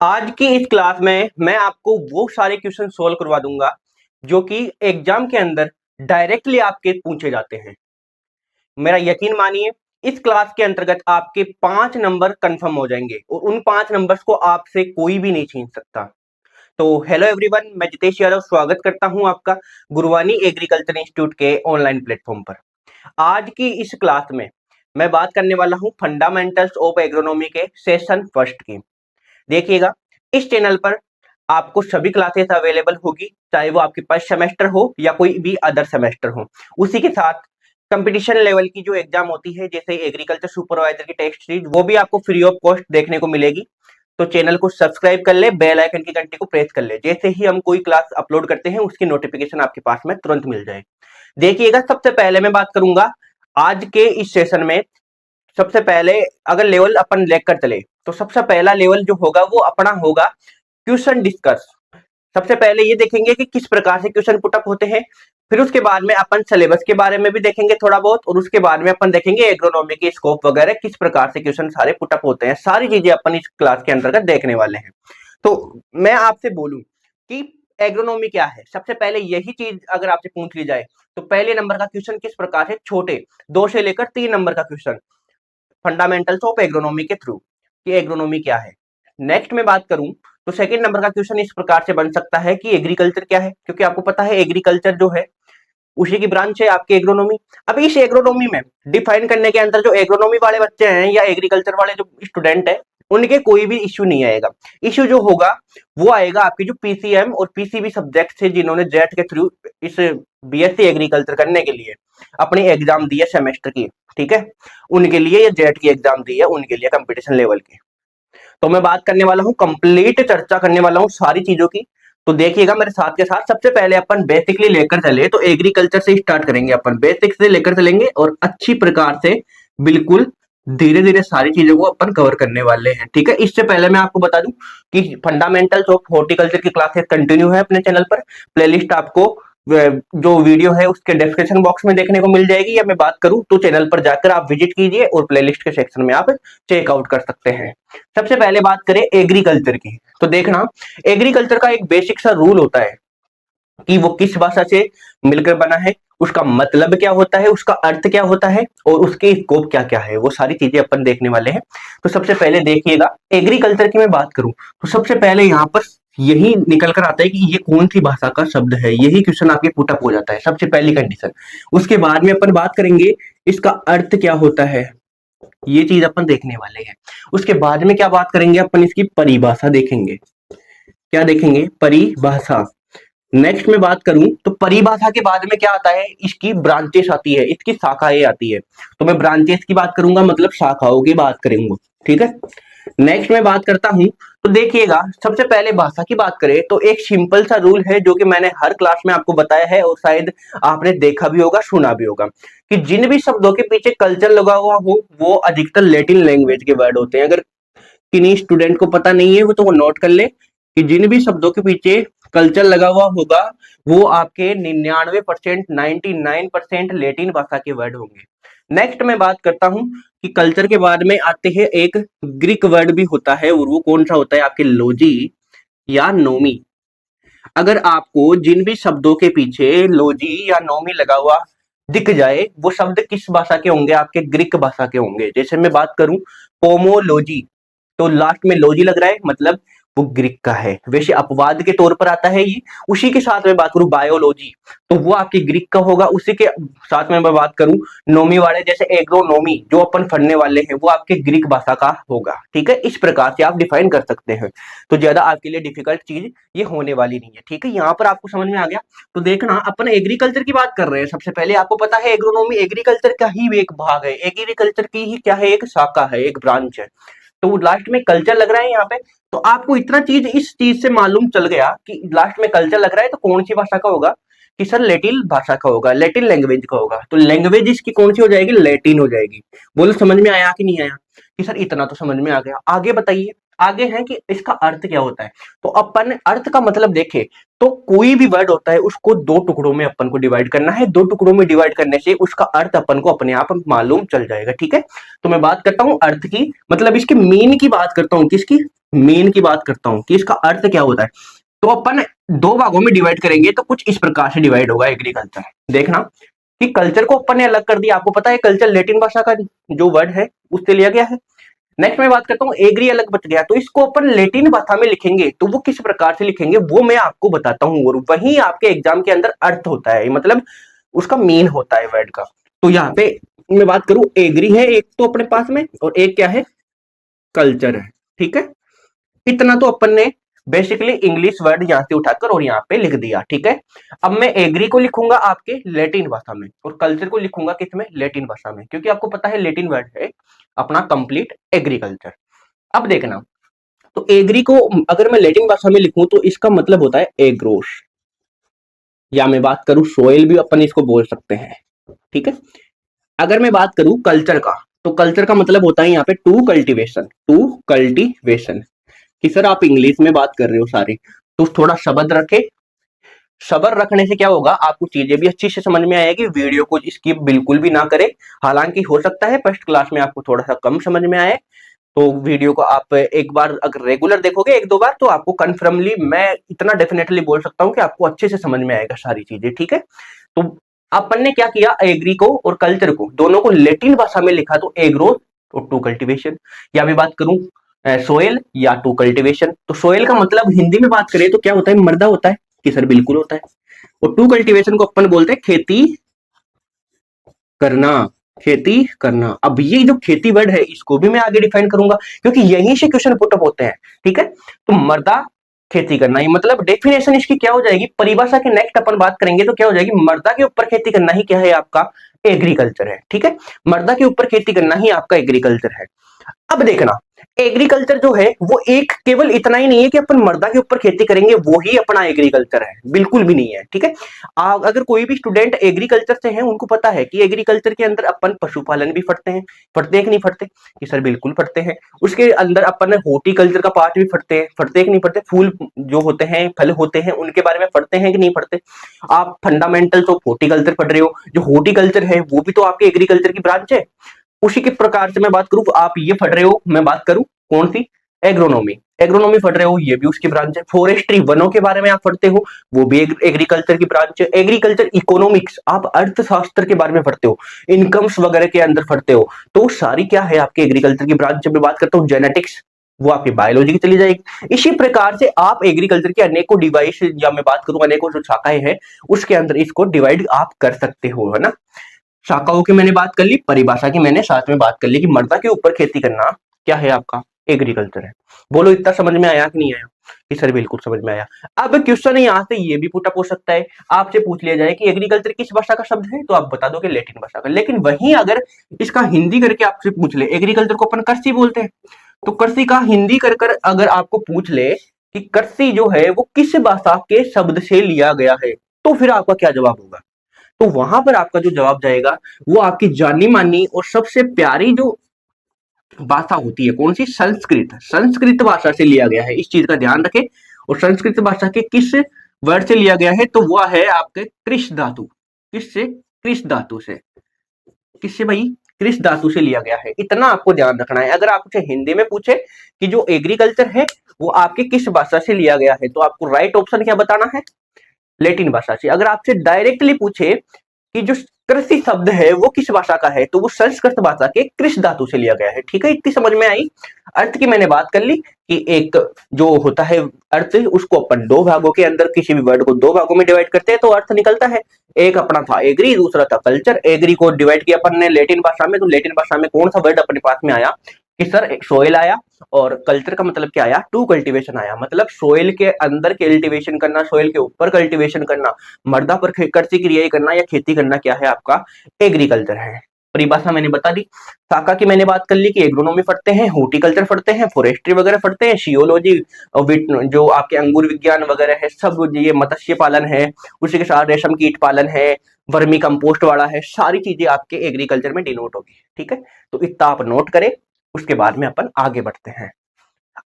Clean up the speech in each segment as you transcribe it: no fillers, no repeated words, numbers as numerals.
आज की इस क्लास में मैं आपको वो सारे क्वेश्चन सोल्व करवा दूंगा जो कि एग्जाम के अंदर डायरेक्टली आपके पूछे जाते हैं। मेरा यकीन मानिए, इस क्लास के अंतर्गत आपके 5 नंबर कंफर्म हो जाएंगे और उन 5 नंबर्स को आपसे कोई भी नहीं छीन सकता। तो हेलो एवरीवन, मैं जितेश यादव स्वागत करता हूं आपका गुरवानी एग्रीकल्चर इंस्टीट्यूट के ऑनलाइन प्लेटफॉर्म पर। आज की इस क्लास में मैं बात करने वाला हूं फंडामेंटल्स ऑफ एग्रोनॉमी के सेशन फर्स्ट की। देखिएगा, इस चैनल पर आपको सभी क्लासेस अवेलेबल होगी, चाहे वो आपके फर्स्ट सेमेस्टर हो या कोई भी अदर सेमेस्टर हो। उसी के साथ कंपटीशन लेवल की जो एग्जाम होती है, जैसे एग्रीकल्चर सुपरवाइजर की टेस्ट सीरीज, वो भी आपको फ्री ऑफ कॉस्ट देखने को मिलेगी। तो चैनल को सब्सक्राइब कर ले, बेल आइकन की घंटी को प्रेस कर ले, जैसे ही हम कोई क्लास अपलोड करते हैं उसकी नोटिफिकेशन आपके पास में तुरंत मिल जाए। देखिएगा, सबसे पहले मैं बात करूंगा आज के इस सेशन में। सबसे पहले अगर लेवल अपन लेकर चले तो सबसे पहला लेवल जो होगा वो अपना होगा क्वेश्चन डिस्कस। सबसे पहले ये देखेंगे कि किस प्रकार से क्वेश्चन पुटअप होते हैं, फिर उसके बाद में अपन सिलेबस के बारे में भी देखेंगे थोड़ा बहुत, और उसके बाद में अपन देखेंगे एग्रोनॉमी के स्कोप वगैरह, किस प्रकार से क्वेश्चन सारे पुटअप होते हैं। सारी चीजें अपन इस क्लास के अंतर्गत देखने वाले हैं। तो मैं आपसे बोलूं कि एग्रोनॉमी क्या है, सबसे पहले यही चीज अगर आपसे पूछ ली जाए तो पहले नंबर का क्वेश्चन किस प्रकार से, छोटे 2 से लेकर 3 नंबर का क्वेश्चन फंडामेंटल्स ऑफ एग्रोनॉमी के थ्रू कि एग्रोनॉमी क्या है। नेक्स्ट में बात करूं तो सेकंड नंबर का क्वेश्चन इस प्रकार से बन सकता है कि एग्रीकल्चर क्या है, क्योंकि आपको पता है एग्रीकल्चर जो है उसी की ब्रांच है आपकी एग्रोनॉमी। अब इस एग्रोनॉमी में डिफाइन करने के अंदर जो एग्रोनॉमी वाले बच्चे हैं या एग्रीकल्चर वाले जो स्टूडेंट है, उनके कोई भी इश्यू नहीं आएगा। इश्यू जो होगा वो आएगा आपकी जो पीसीएम और पीसीबी सब्जेक्ट से, जिन्होंने जेट के थ्रू इस बीएससी एग्रीकल्चर करने के लिए अपनी एग्जाम दी है सेमेस्टर की, ठीक है, उनके लिए, या जेट की एग्जाम दी है उनके लिए कंपटीशन लेवल की। तो मैं बात करने वाला हूँ, कंप्लीट चर्चा करने वाला हूँ सारी चीजों की। तो देखिएगा मेरे साथ के साथ, सबसे पहले अपन बेसिकली लेकर चले तो एग्रीकल्चर से स्टार्ट करेंगे, अपन बेसिक से लेकर चलेंगे और अच्छी प्रकार से बिल्कुल धीरे धीरे सारी चीजों को अपन कवर करने वाले हैं, ठीक है। इससे पहले मैं आपको बता दूं कि फंडामेंटल्स ऑफ हॉर्टिकल्चर की क्लासेस कंटिन्यू है अपने चैनल पर। प्लेलिस्ट आपको जो वीडियो है उसके डिस्क्रिप्शन बॉक्स में देखने को मिल जाएगी, या मैं बात करूं तो चैनल पर जाकर आप विजिट कीजिए और प्लेलिस्ट के सेक्शन में आप चेकआउट कर सकते हैं। सबसे पहले बात करें एग्रीकल्चर की, तो देखना एग्रीकल्चर का एक बेसिक सा रूल होता है कि वो किस भाषा से मिलकर बना है, उसका मतलब क्या होता है, उसका अर्थ क्या होता है और उसके स्कोप क्या क्या है, वो सारी चीजें अपन देखने वाले हैं। तो सबसे पहले देखिएगा, एग्रीकल्चर की मैं बात करूं तो सबसे पहले यहाँ पर यही निकल कर आता है कि ये कौन सी भाषा का शब्द है, यही क्वेश्चन आपके पुटअप हो जाता है, सबसे पहली कंडीशन। उसके बाद में अपन बात करेंगे इसका अर्थ क्या होता है, ये चीज अपन देखने वाले हैं। उसके बाद में क्या बात करेंगे अपन, इसकी परिभाषा देखेंगे। क्या देखेंगे? परिभाषा। नेक्स्ट में बात करूं तो परिभाषा के बाद में क्या आता है, इसकी ब्रांचेस आती है, इसकी शाखाएं आती है। तो मैं ब्रांचेस की बात करूंगा, मतलब शाखाओं की बात करेंगे, ठीक है। नेक्स्ट में बात करता हूं तो देखिएगा, सबसे पहले भाषा की बात करें तो एक सिंपल सा रूल है जो कि मैंने हर क्लास में आपको बताया है और शायद आपने देखा भी होगा, सुना भी होगा, कि जिन भी शब्दों के पीछे कल्चर लगा हुआ हो वो अधिकतर लैटिन लैंग्वेज के वर्ड होते हैं। अगर किन्हीं स्टूडेंट को पता नहीं है वो तो वो नोट कर ले कि जिन भी शब्दों के पीछे कल्चर लगा हुआ होगा वो आपके 99%, 99% लेटिन भाषा के वर्ड होंगे। नेक्स्ट मैं बात करता हूं कि कल्चर के बाद में आते हैं एक ग्रीक वर्ड भी होता है, और वो कौन सा होता है आपके, लोजी या नोमी। अगर आपको जिन भी शब्दों के पीछे लोजी या नोमी लगा हुआ दिख जाए, वो शब्द किस भाषा के होंगे, आपके ग्रीक भाषा के होंगे। जैसे मैं बात करूं पोमोलॉजी, तो लास्ट में लॉजी लग रहा है, मतलब वो ग्रीक का है। वैसे अपवाद के तौर पर आता है ये। उसी के साथ में बात करूं बायोलॉजी, तो वो आपकी ग्रीक का होगा। उसी के साथ में मैं बात करूं नोमी वाले, जैसे एग्रोनोमी जो अपन पढ़ने वाले हैं, वो आपके ग्रीक भाषा का होगा, ठीक है। इस प्रकार से आप डिफाइन कर सकते हैं, तो ज्यादा आपके लिए डिफिकल्ट चीज ये होने वाली नहीं है, ठीक है। यहाँ पर आपको समझ में आ गया। तो देखना, अपन एग्रीकल्चर की बात कर रहे हैं। सबसे पहले आपको पता है एग्रोनॉमी एग्रीकल्चर का ही एक भाग है, एग्रीकल्चर की ही क्या है, एक शाखा है, एक ब्रांच है। तो लास्ट में कल्चर लग रहा है यहाँ पे, तो आपको इतना चीज इस चीज से मालूम चल गया कि लास्ट में कल्चर लग रहा है तो कौन सी भाषा का होगा, कि सर लैटिन भाषा का होगा, लैटिन लैंग्वेज का होगा। तो लैंग्वेज इसकी कौन सी हो जाएगी, लैटिन हो जाएगी। बोलो समझ में आया कि नहीं आया? कि सर इतना तो समझ में आ गया। आगे बताइए, आगे है कि इसका अर्थ क्या होता है। तो अपन अर्थ का मतलब देखे तो कोई भी वर्ड होता है उसको 2 टुकड़ों में अपन को डिवाइड करना है। 2 टुकड़ों में डिवाइड करने से उसका अर्थ अपन को अपने आप मालूम चल जाएगा, ठीक है। तो मैं बात करता हूं अर्थ की, मतलब इसके मीन की बात करता हूं, किसकी, मीन की बात करता हूं कि इसका अर्थ क्या होता है, तो अपन दो भागों में डिवाइड करेंगे तो कुछ इस प्रकार से डिवाइड होगा एग्रीकल्चर। देखना कि कल्चर को अपन ने अलग कर दिया, आपको पता है कल्चर लैटिन भाषा का जो वर्ड है उससे लिया गया है। नेक्स्ट मैं बात करता हूँ एग्री अलग बच गया, तो इसको अपन लैटिन भाषा में लिखेंगे तो वो किस प्रकार से लिखेंगे वो मैं आपको बताता हूँ, और वही आपके एग्जाम के अंदर अर्थ होता है, मतलब उसका मीन होता है वर्ड का। तो यहाँ पे मैं बात करूं एग्री है एक तो अपने पास में, और एक क्या है, कल्चर है। ठीक है, इतना तो अपन ने बेसिकली इंग्लिश वर्ड यहां से उठाकर और यहाँ पे लिख दिया। ठीक है, अब मैं एग्री को लिखूंगा आपके लैटिन भाषा में और कल्चर को लिखूंगा किसमें, लैटिन भाषा में, क्योंकि आपको पता है लैटिन वर्ड है अपना कंप्लीट एग्रीकल्चर। अब देखना, तो एग्री को अगर मैं लैटिन भाषा में लिखूं तो इसका मतलब होता है एग्रोस, या मैं बात करूं सोइल भी अपन इसको बोल सकते हैं। ठीक है, अगर मैं बात करूं कल्चर का, तो कल्चर का मतलब होता है यहाँ पे टू कल्टीवेशन, टू कल्टीवेशन। कि सर आप इंग्लिश में बात कर रहे हो सारी, तो थोड़ा शब्द रखे, सबर रखने से क्या होगा, आपको चीजें भी अच्छी से समझ में आएगी, वीडियो को स्किप बिल्कुल भी ना करें। हालांकि हो सकता है फर्स्ट क्लास में आपको थोड़ा सा कम समझ में आए, तो वीडियो को आप एक बार अगर रेगुलर देखोगे एक दो बार तो आपको कन्फर्मली मैं इतना डेफिनेटली बोल सकता हूँ कि आपको अच्छे से समझ में आएगा सारी चीजें। ठीक है, तो अपन ने क्या किया, एग्री को और कल्चर को दोनों को लैटिन भाषा में लिखा, तो एग्रो और टू कल्टीवेशन। या मैं बात करूं सोयल या टू कल्टीवेशन, तो सोयल का मतलब हिंदी में बात करें तो क्या होता है, मृदा होता है कि सर बिल्कुल होता है। और टू कल्टीवेशन को अपन बोलते हैं खेती करना, खेती करना। अब ये जो खेती वर्ड है इसको भी मैं आगे डिफाइन करूंगा क्योंकि यहीं से क्वेश्चन पुटअप होते हैं। ठीक है, तो मर्दा खेती करना, ये मतलब डेफिनेशन इसकी क्या हो जाएगी, परिभाषा के नेक्स्ट अपन बात करेंगे तो क्या हो जाएगी, मर्दा के ऊपर खेती करना ही क्या है आपका एग्रीकल्चर है। ठीक है, मर्दा के ऊपर खेती करना ही आपका एग्रीकल्चर है। अब देखना, एग्रीकल्चर जो है वो एक केवल इतना ही नहीं है कि अपन मर्दा के ऊपर खेती करेंगे वो ही अपना एग्रीकल्चर है, बिल्कुल भी नहीं है। ठीक है, अगर कोई भी स्टूडेंट एग्रीकल्चर से है उनको पता है कि एग्रीकल्चर के अंदर अपन पशुपालन भी पढ़ते हैं कि नहीं पढ़ते, कि सर बिल्कुल पढ़ते हैं। उसके अंदर अपन हॉर्टिकल्चर का पार्ट भी पढ़ते हैं कि नहीं पढ़ते, फूल जो होते हैं फल होते हैं उनके बारे में पढ़ते हैं कि नहीं पढ़ते। आप फंडामेंटल्स ऑफ हॉर्टिकल्चर पढ़ रहे हो, जो हॉर्टिकल्चर है वो भी तो आपके एग्रीकल्चर की ब्रांच है। उसी के प्रकार से मैं बात करूं, आप ये पढ़ रहे हो, मैं बात करूं कौन सी, एग्रोनॉमी, एग्रोनॉमी पढ़ रहे हो, ये भी उसकी ब्रांच है। फॉरेस्ट्री, वनों के बारे में आप पढ़ते हो, वो भी एग्रीकल्चर की ब्रांच है। एग्रीकल्चर इकोनॉमिक्स, आप अर्थशास्त्र के बारे में पढ़ते हो, इनकम्स वगैरह के अंदर पढ़ते हो, तो सारी क्या है आपके एग्रीकल्चर की ब्रांच। जब मैं बात करता हूँ जेनेटिक्स, वो आपकी बायोलॉजी की चली जाएगी। इसी प्रकार से आप एग्रीकल्चर के अनेकों डिवाइस, या मैं बात करूं अनेकों जो शाखाएं हैं उसके अंदर इसको डिवाइड आप कर सकते हो, है ना। शाखाओं की मैंने बात कर ली, परिभाषा की मैंने साथ में बात कर ली कि मर्दा के ऊपर खेती करना क्या है आपका एग्रीकल्चर है। बोलो इतना समझ में आया कि नहीं आया, कि सर बिल्कुल समझ में आया। अब क्वेश्चन यहाँ से ये भी पुटअप हो सकता है, आपसे पूछ लिया जाए कि एग्रीकल्चर किस भाषा का शब्द है, तो आप बता दोगे लैटिन भाषा का। लेकिन वहीं अगर इसका हिंदी करके आपसे पूछ ले, एग्रीकल्चर को अपन कृषि बोलते हैं, तो कृषि का हिंदी कर कर अगर आपको पूछ ले कि कृषि जो है वो किस भाषा के शब्द से लिया गया है, तो फिर आपका क्या जवाब होगा। तो वहां पर आपका जो जवाब जाएगा वो आपकी जानी मानी और सबसे प्यारी जो भाषा होती है कौन सी, संस्कृत, संस्कृत भाषा से लिया गया है, इस चीज का ध्यान रखें। और संस्कृत भाषा के किस वर्ड से लिया गया है, तो वह है आपके कृष धातु, किससे, कृष धातु से, किससे भाई, कृष धातु से लिया गया है। इतना आपको ध्यान रखना है। अगर आपसे हिंदी में पूछे कि जो एग्रीकल्चर है वो आपके किस भाषा से लिया गया है, तो आपको राइट ऑप्शन क्या बताना है, लैटिन भाषा से। अगर आपसे डायरेक्टली पूछे कि जो कृषि शब्द है वो किस भाषा का है, तो वो संस्कृत भाषा के कृष धातु से लिया गया है। ठीक है, इतनी समझ में आई। अर्थ की मैंने बात कर ली कि एक जो होता है अर्थ, उसको अपन दो भागों के अंदर, किसी भी वर्ड को दो भागों में डिवाइड करते हैं तो अर्थ निकलता है। एक अपना था एग्री, दूसरा था कल्चर। एग्री को डिवाइड किया अपन ने लैटिन भाषा में, तो लैटिन भाषा में कौन सा वर्ड अपने पास में आया कि सर सोइल आया, और कल्चर का मतलब क्या आया, टू कल्टीवेशन आया, मतलब सोइल के अंदर कल्टीवेशन करना, सोइल के ऊपर कल्टीवेशन करना, मर्दा पर कृषि क्रियाएं करना या खेती करना क्या है आपका एग्रीकल्चर है। परिभाषा मैंने बता दी। शाखा की मैंने बात कर ली कि एग्रोनॉमी पढ़ते हैं, हॉर्टिकल्चर पढ़ते हैं, फॉरेस्ट्री वगैरह पढ़ते हैं, शियोलॉजी जो आपके अंगूर विज्ञान वगैरह है सब, ये मत्स्य पालन है, उसी के साथ रेशम कीट पालन है, वर्मी कंपोस्ट वाला है, सारी चीजें आपके एग्रीकल्चर में डिनोट होगी। ठीक है, तो इतना आप नोट करें, उसके बाद में अपन आगे बढ़ते हैं।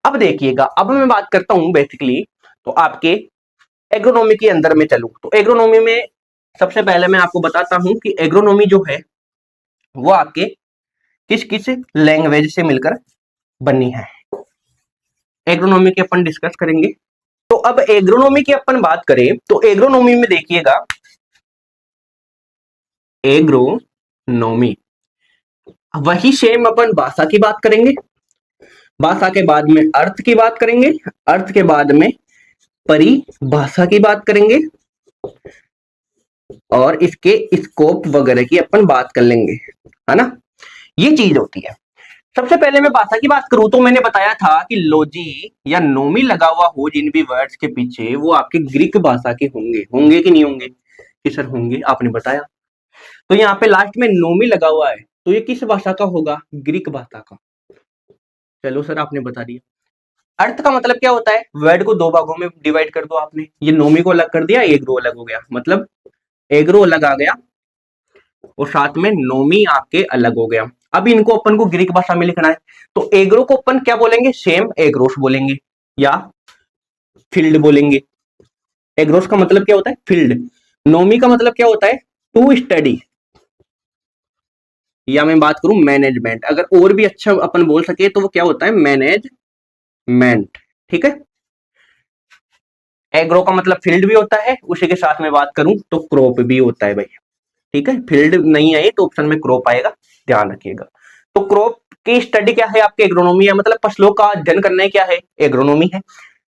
अब देखिएगा, अब मैं बात करता हूं बेसिकली, तो आपके एग्रोनॉमी के अंदर में चलूं तो एग्रोनॉमी में सबसे पहले मैं आपको बताता हूं कि एग्रोनॉमी जो है वो आपके किस किस लैंग्वेज से मिलकर बनी है। एग्रोनॉमी की अपन डिस्कस करेंगे। तो अब एग्रोनॉमी की अपन बात करें तो एग्रोनॉमी में देखिएगा, एग्रोनॉमी वही सेम अपन भाषा की बात करेंगे, भाषा के बाद में अर्थ की बात करेंगे, अर्थ के बाद में परिभाषा की बात करेंगे और इसके स्कोप वगैरह की अपन बात कर लेंगे, है ना। ये चीज होती है। सबसे पहले मैं भाषा की बात करूं तो मैंने बताया था कि लॉजी या नोमी लगा हुआ हो जिन भी वर्ड्स के पीछे वो आपके ग्रीक भाषा के होंगे, होंगे कि नहीं होंगे कि सर होंगे, आपने बताया। तो यहाँ पे लास्ट में नोमी लगा हुआ है तो ये किस भाषा का होगा, ग्रीक भाषा का। चलो सर आपने बता दिया। अर्थ का मतलब क्या होता है, वर्ड को दो भागों में डिवाइड कर दो आपने, ये नोमी को अलग कर दिया, एग्रो अलग हो गया, मतलब एग्रो अलग आ गया और साथ में नोमी आपके अलग हो गया। अब इनको अपन को ग्रीक भाषा में लिखना है तो एग्रो को अपन क्या बोलेंगे, सेम एग्रोस बोलेंगे या फील्ड बोलेंगे। एग्रोस का मतलब क्या होता है, फील्ड। नोमी का मतलब क्या होता है, टू स्टडी, या मैं बात करूं मैनेजमेंट, अगर और भी अच्छा अपन बोल सके तो वो क्या होता है, मैनेजमेंट। ठीक है, एग्रो का मतलब फील्ड भी होता है, उसी के साथ में बात करूं तो क्रॉप भी होता है भाई। ठीक है, फील्ड नहीं आई तो ऑप्शन में क्रॉप आएगा, ध्यान रखिएगा। तो क्रॉप की स्टडी क्या है, आपके एग्रोनॉमी है, मतलब फसलों का अध्ययन करना है, क्या है, एग्रोनॉमी है।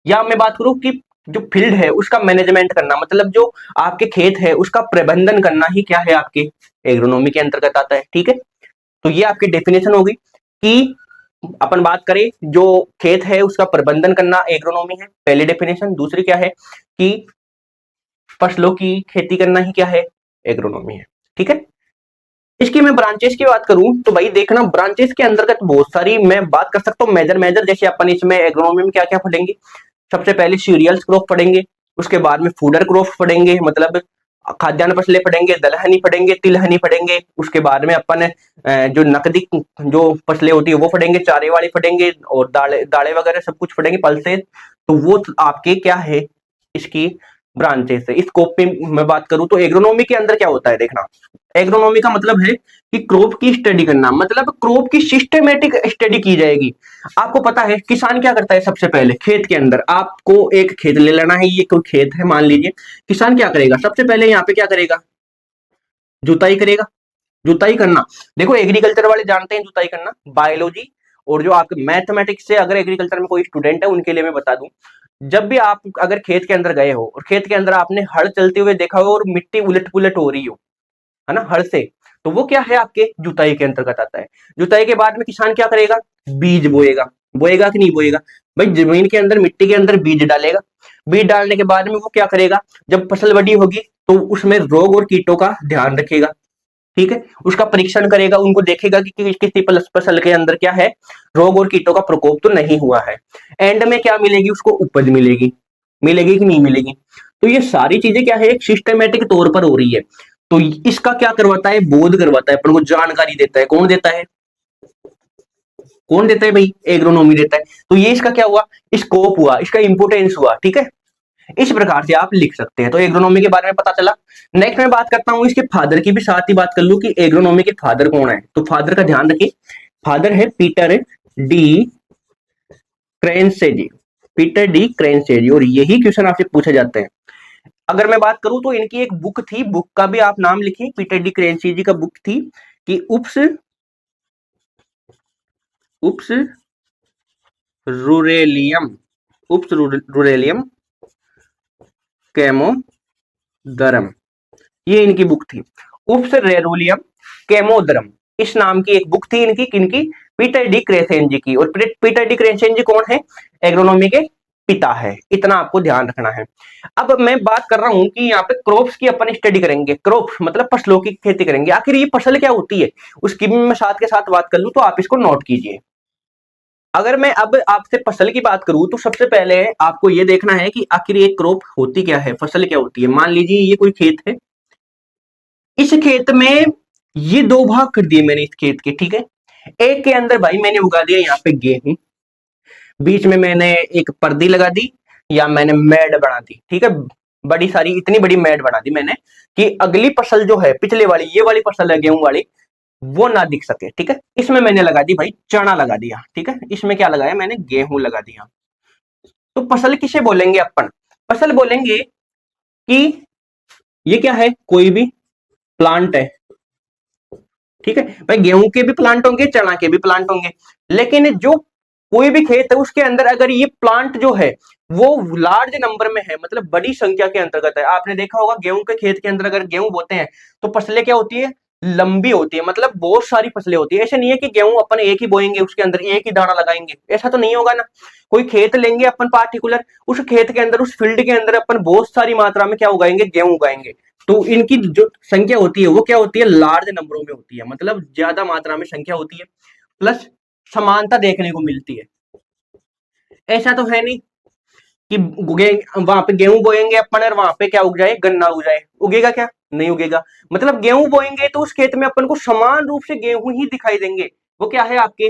या मैं बात करूं कि जो फील्ड है उसका मैनेजमेंट करना, मतलब जो आपके खेत है उसका प्रबंधन करना ही क्या है, आपके एग्रोनॉमी के अंतर्गत आता है। ठीक है, तो ये आपकी डेफिनेशन होगी कि अपन बात करें जो खेत है उसका प्रबंधन करना एग्रोनॉमी है, पहली डेफिनेशन। दूसरी क्या है कि फसलों की खेती करना ही क्या है, एग्रोनॉमी है। ठीक है, इसकी मैं ब्रांचेस की बात करूं तो भाई देखना, ब्रांचेस के अंतर्गत बहुत सारी मैं बात कर सकता हूँ, मेजर मेजर, जैसे अपन इसमें एग्रोनॉमी में क्या क्या पढ़ेंगे। सबसे पहले सीरियल्स क्रॉप पढ़ेंगे, उसके बाद में फूडर क्रॉप पढ़ेंगे, मतलब खाद्यान्न फसलें पढ़ेंगे, दलहनी पढ़ेंगे, तिलहनी पढ़ेंगे। उसके बाद में अपन जो नकदी जो फसलें होती है वो पढ़ेंगे, चारे वाली पढ़ेंगे और दाले दाले वगैरह सब कुछ पढ़ेंगे, पल्सेस। तो वो आपके क्या है, इसकी ब्रांचेस है। स्कोप पे मैं बात करूं तो एग्रोनॉमी के अंदर क्या होता है, देखना, एग्रोनॉमी का मतलब है कि क्रॉप की स्टडी करना, मतलब क्रॉप की सिस्टमेटिक स्टडी की जाएगी। आपको पता है किसान क्या करता है, सबसे पहले खेत के अंदर आपको एक खेत ले लेना है, ये कोई खेत है मान लीजिए। किसान क्या करेगा, सबसे पहले यहाँ पे क्या करेगा, जुताई करेगा। जुताई करना, देखो एग्रीकल्चर वाले जानते हैं जुताई करना, बायोलॉजी और जो आपके मैथमेटिक्स से अगर एग्रीकल्चर में कोई स्टूडेंट है उनके लिए मैं बता दूं, जब भी आप अगर खेत के अंदर गए हो और खेत के अंदर आपने हल चलते हुए देखा हो और मिट्टी उलट पुलट हो रही हो, है ना, हल से, तो वो क्या है, आपके जुताई के अंतर्गत आता है। जुताई के बाद में किसान क्या करेगा, बीज बोएगा। बोएगा कि नहीं बोएगा, भाई जमीन के अंदर मिट्टी के अंदर बीज डालेगा। बीज डालने के बाद में वो क्या करेगा, जब फसल बड़ी होगी तो उसमें रोग और कीटों का ध्यान रखेगा। ठीक है, उसका परीक्षण करेगा, उनको देखेगा कि किसी फसल के अंदर क्या है, रोग और कीटों का प्रकोप तो नहीं हुआ है। एंड में क्या मिलेगी, उसको उपज मिलेगी। मिलेगी कि नहीं मिलेगी। तो ये सारी चीजें क्या है, एक सिस्टमेटिक तौर पर हो रही है। तो इसका क्या करवाता है, बोध करवाता है, अपन को जानकारी देता है। कौन देता है, कौन देता है भाई, एग्रोनॉमी देता है। तो ये इसका क्या हुआ, स्कोप हुआ, इसका इंपोर्टेंस हुआ। ठीक है, इस प्रकार से आप लिख सकते हैं। तो एग्रोनॉमी के बारे में पता चला। नेक्स्ट मैं बात करता हूं इसके फादर की भी, साथ ही बात कर लूं कि एग्रोनॉमी के फादर कौन है। तो फादर का ध्यान रखिए, फादर है पीटर डी क्रेनसेजी, पीटर डी क्रेनसेजी, और यही क्वेश्चन आपसे पूछे जाते हैं। अगर मैं बात करूं तो इनकी एक बुक थी, बुक का भी आप नाम लिखिए, पीटर डी क्रेनसेजी का बुक थी कि उप्स उप्स रूरेलियम, उप्स रूरेलियम कैमोदरम, ये इनकी बुक थी। उप्स रेरूलियम कैमोदरम, इस नाम की एक बुक थी इनकी, किनकी, पीटर डी क्रेसेंजी की। और पीटर डी क्रेसेंजी कौन है, एग्रोनॉमी के पिता है, इतना आपको ध्यान रखना है। अब मैं बात कर रहा हूं कि यहाँ पे क्रॉप्स की अपन स्टडी करेंगे, क्रॉप्स मतलब फसलों की खेती करेंगे। आखिर ये फसल क्या होती है उसकी भी मैं साथ के साथ बात कर लूं, तो आप इसको नोट कीजिए। अगर मैं अब आपसे फसल की बात करूं तो सबसे पहले आपको ये देखना है कि आखिर ये क्रॉप होती क्या है, फसल क्या होती है। मान लीजिए ये कोई खेत है, इस खेत में ये दो भाग कर दिए मैंने इस खेत के। ठीक है, एक के अंदर भाई मैंने उगा दिया यहाँ पे गेहूं, बीच में मैंने एक पर्दी लगा दी या मैंने मेड बना दी। ठीक है, बड़ी सारी, इतनी बड़ी मेड बना दी मैंने कि अगली फसल जो है, पिछले वाली ये वाली फसल है गेहूं वाली, वो ना दिख सके। ठीक है, इसमें मैंने लगा दी भाई चना लगा दिया। ठीक है, इसमें क्या लगाया मैंने, गेहूं लगा दिया। तो फसल किसे बोलेंगे अपन? फसल बोलेंगे कि ये क्या है, कोई भी प्लांट है, ठीक है भाई। गेहूं के भी प्लांट होंगे, चना के भी प्लांट होंगे, लेकिन जो कोई भी खेत है उसके अंदर अगर ये प्लांट जो है वो लार्ज नंबर में है, मतलब बड़ी संख्या के अंतर्गत है। आपने देखा होगा गेहूं के खेत के अंदर अगर गेहूं बोते हैं तो फसलें क्या होती है, लंबी होती है, मतलब बहुत सारी फसलें होती है। ऐसे नहीं है कि गेहूं अपन एक ही बोएंगे, उसके अंदर एक ही दाना लगाएंगे, ऐसा तो नहीं होगा ना। कोई खेत लेंगे अपन पार्टिकुलर, उस खेत के अंदर, उस फील्ड के अंदर अपन बहुत सारी मात्रा में क्या उगाएंगे, गेहूं उगाएंगे। तो इनकी जो संख्या होती है वो क्या होती है, लार्ज नंबरों में होती है, मतलब ज्यादा मात्रा में संख्या होती है, प्लस समानता देखने को मिलती है। ऐसा तो है नहीं कि वहां पे गेहूं बोएंगे अपन और वहां पे क्या उग जाए, गन्ना उग जाए, उगेगा क्या, नहीं उगेगा। मतलब गेहूं बोएंगे तो उस खेत में अपन को समान रूप से गेहूं ही दिखाई देंगे, वो क्या है आपके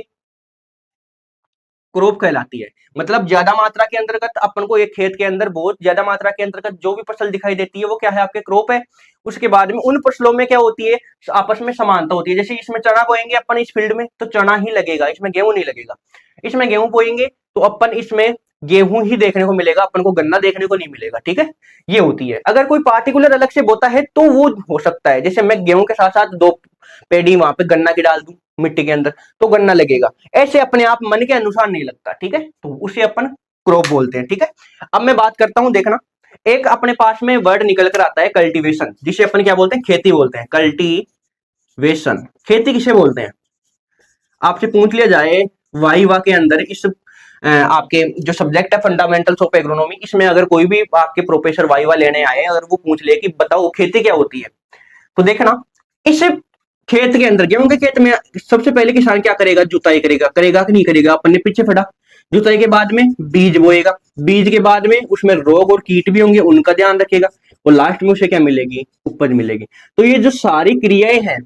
क्रॉप कहलाती है। मतलब ज्यादा मात्रा के अंतर्गत अपन को एक खेत के अंदर बहुत ज्यादा मात्रा के अंतर्गत जो भी फसल दिखाई देती है वो क्या है, आपके क्रॉप है। उसके बाद में उन फसलों में क्या होती है, आपस में समानता होती है। जैसे इसमें चना बोएंगे अपन इस फील्ड में तो चना ही लगेगा, इसमें गेहूं नहीं लगेगा। इसमें गेहूं बोएंगे तो अपन इसमें गेहूं ही देखने को मिलेगा, अपन को गन्ना देखने को नहीं मिलेगा, ठीक है। ये होती है। अगर कोई पार्टिकुलर अलग से बोता है तो वो हो सकता है, जैसे मैं गेहूं के साथ साथ दो पेड़ी वहां पे गन्ना की डाल दूं मिट्टी के अंदर तो गन्ना लगेगा। ऐसे अपने आप मन के अनुसार नहीं लगता, ठीक है, तो उसे अपन क्रॉप बोलते हैं, ठीक है। अब मैं बात करता हूं, देखना, एक अपने पास में वर्ड निकल कर आता है कल्टीवेशन, जिसे अपन क्या बोलते हैं, खेती बोलते हैं। कल्टीवेशन, खेती किसे बोलते हैं? आपसे पूछ लिया जाए वाइवा के अंदर, इस आपके जो सब्जेक्ट है फंडामेंटल्स ऑफ एग्रोनॉमी, इसमें अगर कोई भी आपके प्रोफेसर वाइवा लेने आए, अगर वो पूछ ले कि बताओ खेती क्या होती है, तो देखना, इस खेत के अंदर, गेहूं के खेत में सबसे पहले किसान क्या करेगा, जुताई करेगा, करेगा कि नहीं करेगा, अपन ने पीछे पढ़ा। जुताई के बाद में बीज बोएगा, बीज के बाद में उसमें रोग और कीट भी होंगे, उनका ध्यान रखेगा, और लास्ट में उसे क्या मिलेगी, उपज मिलेगी। तो ये जो सारी क्रियाएं हैं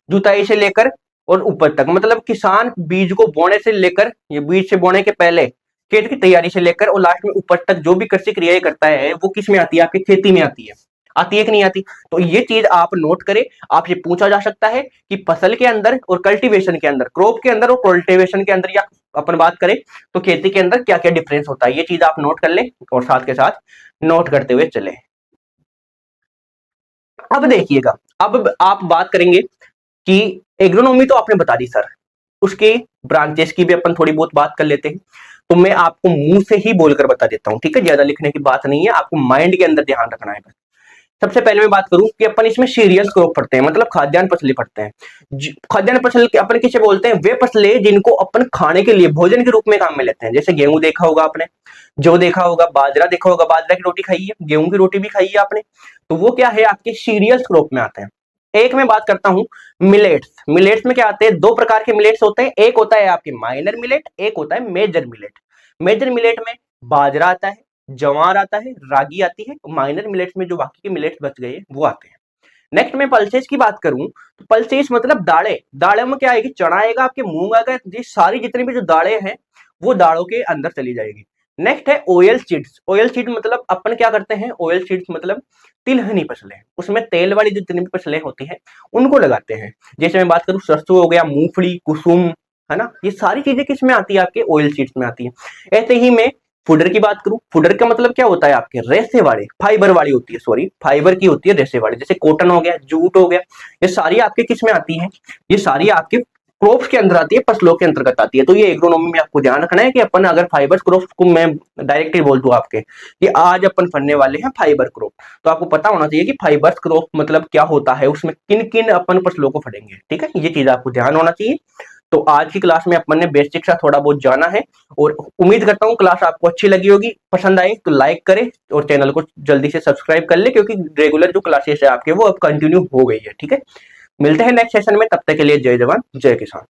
जुताई से लेकर और उपज तक, मतलब किसान बीज को बोने से लेकर, ये बीज से बोने के पहले खेत की तैयारी से लेकर और लास्ट में उपज तक जो भी कृषि क्रियाएं करता है वो किस में आती है, आपकी खेती में आती है। आती है कि नहीं आती? तो ये चीज आप नोट करें। आपसे पूछा जा सकता है कि फसल के अंदर और कल्टीवेशन के अंदर, क्रॉप के अंदर और कल्टीवेशन के अंदर, या अपन बात करें तो खेती के अंदर क्या क्या डिफरेंस होता है, ये चीज आप नोट कर ले और साथ के साथ नोट करते हुए चले। अब देखिएगा, अब आप बात करेंगे कि एग्रोनॉमी तो आपने बता दी सर, उसके ब्रांचेस की भी अपन थोड़ी बहुत बात कर लेते हैं। तो मैं आपको मुंह से ही बोलकर बता देता हूं, ठीक है, ज्यादा लिखने की बात नहीं है, आपको माइंड के अंदर ध्यान रखना है। सबसे पहले मैं बात करूं कि अपन इसमें सीरियल्स क्रॉप पढ़ते हैं, मतलब खाद्यान्न फसलें पढ़ते हैं। खाद्यान्न फसल अपन किसे बोलते हैं, वे फसलें जिनको अपन खाने के लिए भोजन के रूप में काम में लेते हैं। जैसे गेहूं देखा होगा आपने, जो देखा होगा, बाजरा देखा होगा, बाजरा की रोटी खाई है, गेहूं की रोटी भी खाई है आपने, तो वो क्या है, आपके सीरियल्स क्रॉप में आते हैं। एक मैं बात करता हूं मिलेट्स। मिलेट्स में क्या आते हैं, दो प्रकार के मिलेट्स होते हैं, एक होता है आपके माइनर मिलेट, एक होता है मेजर मिलेट। मेजर मिलेट में बाजरा आता है, जवार आता है, रागी आती है। माइनर मिलेट्स में जो बाकी के मिलेट्स बच गए वो आते हैं। नेक्स्ट में पल्सेस की बात करूं तो पल्सेस मतलब दालें। दालों में क्या आएगी, चना आएगा, आपके मूंग आएगा, ये सारी जितनी भी जो दालें हैं वो दालों के अंदर चली जाएगी। नेक्स्ट है ऑयल सीड्स। ऑयल सीड मतलब अपन क्या करते हैं, ऑयल सीड्स मतलब तिलहनी फसलें, उसमें तेल वाली जो जितनी भी फसलें होती हैं उनको लगाते हैं। जैसे मैं बात करूं सरसों हो गया, मूंगफली, कुसुम, है ना, ये सारी चीजें किस में आती है, आपके ऑयल सीड्स में आती है। ऐसे ही मैं फुडर की बात करूं, फुडर का मतलब क्या होता है, आपके रेशे वाले, फाइबर वाली होती है, सॉरी फाइबर की होती है, रेशे वाली, जैसे कॉटन हो गया, जूट हो गया, ये सारी आपके किस में आती है, ये सारी आपके क्रॉप्स के अंदर आती है, फसलों के अंतर्गत आती है। तो ये एग्रोनॉमी में आपको ध्यान रखना है कि अपन अगर फाइबर क्रॉप्स को मैं डायरेक्टली बोल दूं आपके कि आज अपन पढ़ने वाले हैं फाइबर क्रॉप, तो आपको पता होना चाहिए कि फाइबर क्रॉप मतलब क्या होता है, उसमें किन किन अपन फसलों को पढ़ेंगे, ठीक है, ये चीज आपको ध्यान होना चाहिए। तो आज की क्लास में अपन ने बेसिक सा थोड़ा बहुत जाना है, और उम्मीद करता हूँ क्लास आपको अच्छी लगी होगी। पसंद आई तो लाइक करें और चैनल को जल्दी से सब्सक्राइब कर ले, क्योंकि रेगुलर जो क्लासेस है आपके वो अब कंटिन्यू हो गई है, ठीक है। मिलते हैं नेक्स्ट सेशन में, तब तक के लिए जय जवान जय किसान।